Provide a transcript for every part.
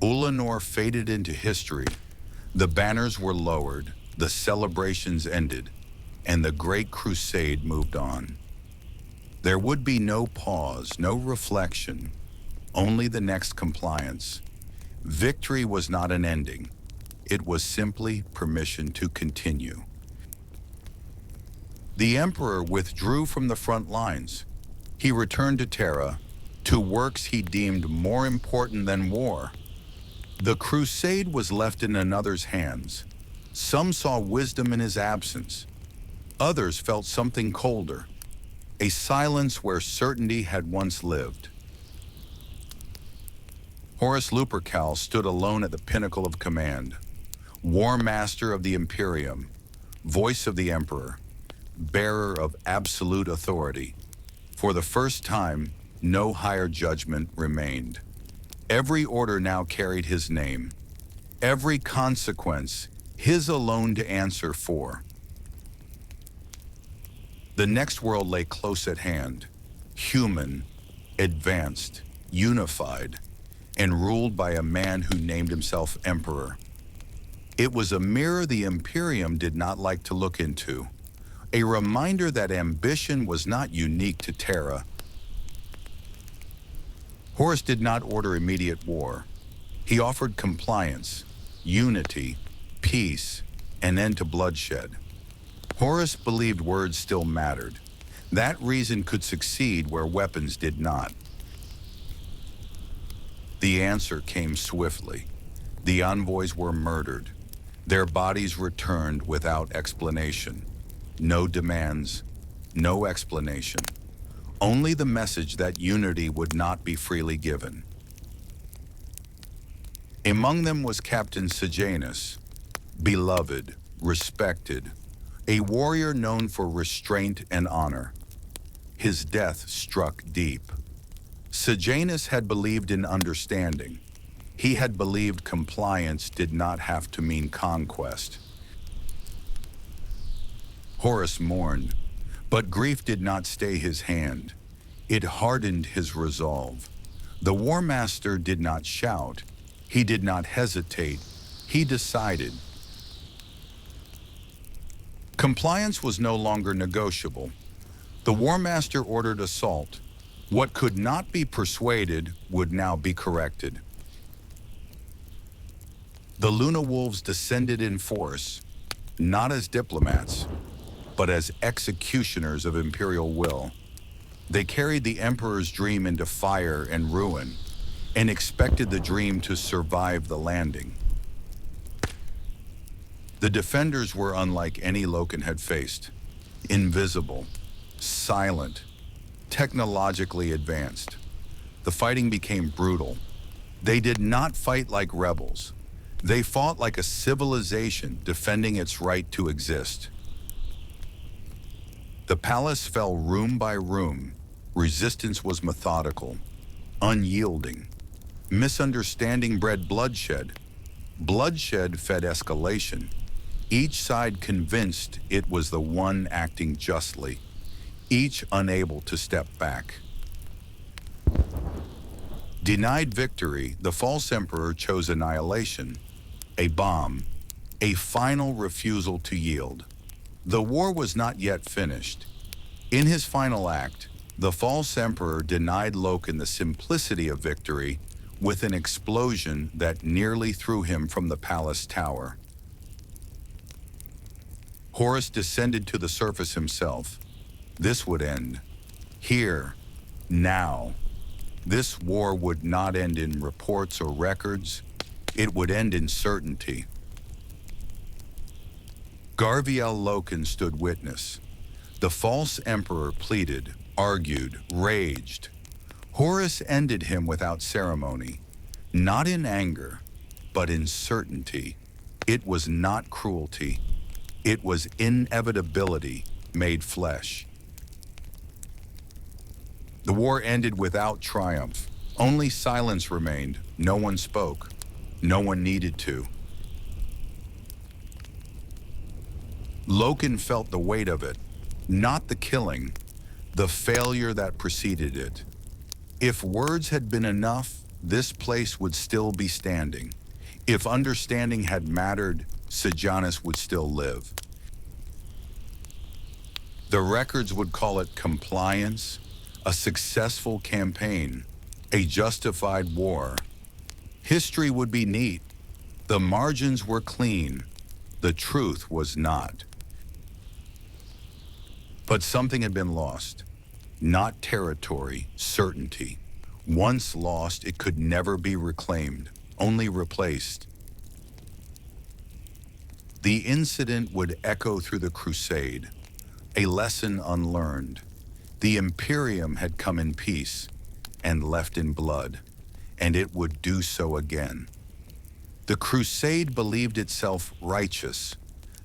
Ullanor faded into history. The banners were lowered, the celebrations ended, and the Great Crusade moved on. There would be no pause, no reflection, only the next compliance. Victory was not an ending. It was simply permission to continue. The Emperor withdrew from the front lines. He returned to Terra, to works he deemed more important than war. The crusade was left in another's hands. Some saw wisdom in his absence. Others felt something colder, a silence where certainty had once lived. Horus Lupercal stood alone at the pinnacle of command, Warmaster of the Imperium, voice of the Emperor, bearer of absolute authority. For the first time, no higher judgment remained. Every order now carried his name. Every consequence, his alone to answer for. The next world lay close at hand, human, advanced, unified, and ruled by a man who named himself Emperor. It was a mirror the Imperium did not like to look into, a reminder that ambition was not unique to Terra. Horus did not order immediate war. He offered compliance, unity, peace, an end to bloodshed. Horus believed words still mattered. That reason could succeed where weapons did not. The answer came swiftly. The envoys were murdered. Their bodies returned without explanation. No demands, no explanation. Only the message that unity would not be freely given. Among them was Captain Sejanus, beloved, respected, a warrior known for restraint and honor. His death struck deep. Sejanus had believed in understanding. He had believed compliance did not have to mean conquest. Horus mourned, but grief did not stay his hand. It hardened his resolve. The Warmaster did not shout. He did not hesitate. He decided. Compliance was no longer negotiable. The Warmaster ordered assault. What could not be persuaded would now be corrected. The Luna Wolves descended in force, not as diplomats, but as executioners of imperial will. They carried the Emperor's dream into fire and ruin, and expected the dream to survive the landing. The defenders were unlike any Loken had faced. Invisible, silent, technologically advanced. The fighting became brutal. They did not fight like rebels. They fought like a civilization defending its right to exist. The palace fell room by room. Resistance was methodical, unyielding. Misunderstanding bred bloodshed. Bloodshed fed escalation. Each side convinced it was the one acting justly, each unable to step back. Denied victory, the false emperor chose annihilation, a bomb, a final refusal to yield. The war was not yet finished. In his final act, the false emperor denied Loken the simplicity of victory with an explosion that nearly threw him from the palace tower. Horus descended to the surface himself. This would end. Here, now. This war would not end in reports or records. It would end in certainty. Garviel Loken stood witness. The false emperor pleaded, argued, raged. Horus ended him without ceremony, not in anger, but in certainty. It was not cruelty. It was inevitability made flesh. The war ended without triumph. Only silence remained. No one spoke. No one needed to. Loken felt the weight of it, not the killing, the failure that preceded it. If words had been enough, this place would still be standing. If understanding had mattered, Sejanus would still live. The records would call it compliance, a successful campaign, a justified war. History would be neat. The margins were clean. The truth was not. But something had been lost. Not territory, certainty. Once lost, it could never be reclaimed, only replaced. The incident would echo through the Crusade, a lesson unlearned. The Imperium had come in peace and left in blood, and it would do so again. The Crusade believed itself righteous.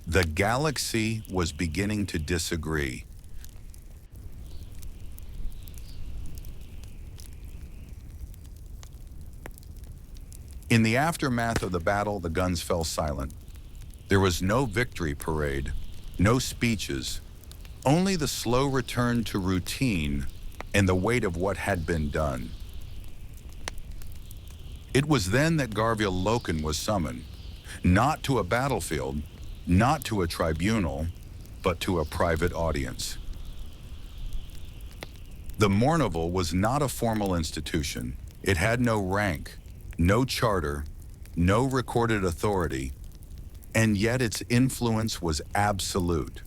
The galaxy was beginning to disagree. In the aftermath of the battle, the guns fell silent. There was no victory parade, no speeches, only the slow return to routine and the weight of what had been done. It was then that Garviel Loken was summoned, not to a battlefield, not to a tribunal, but to a private audience. The Mournival was not a formal institution. It had no rank, no charter, no recorded authority, and yet its influence was absolute.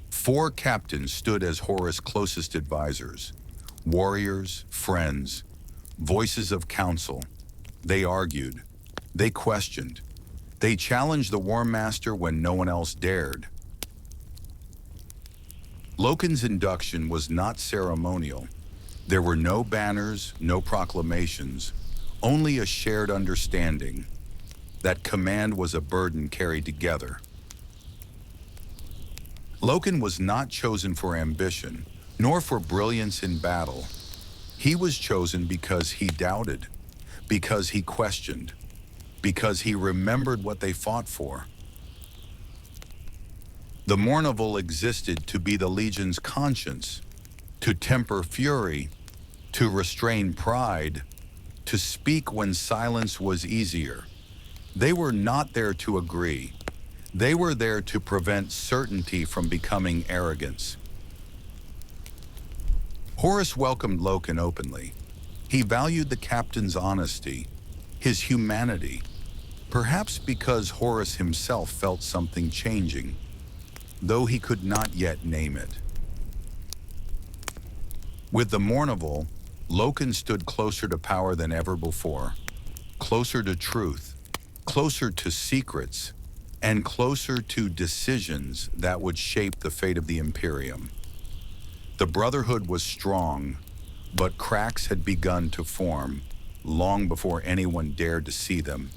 4 captains stood as Horus' closest advisors, warriors, friends, voices of counsel. They argued, they questioned, they challenged the Warmaster when no one else dared. Loken's induction was not ceremonial. There were no banners, no proclamations, only a shared understanding that command was a burden carried together. Loken was not chosen for ambition, nor for brilliance in battle. He was chosen because he doubted, because he questioned, because he remembered what they fought for. The Mournival existed to be the Legion's conscience, to temper fury, to restrain pride, to speak when silence was easier. They were not there to agree. They were there to prevent certainty from becoming arrogance. Horus welcomed Loken openly. He valued the captain's honesty, his humanity, perhaps because Horus himself felt something changing, though he could not yet name it. With the Mournival, Loken stood closer to power than ever before, closer to truth, closer to secrets, and closer to decisions that would shape the fate of the Imperium. The Brotherhood was strong, but cracks had begun to form long before anyone dared to see them.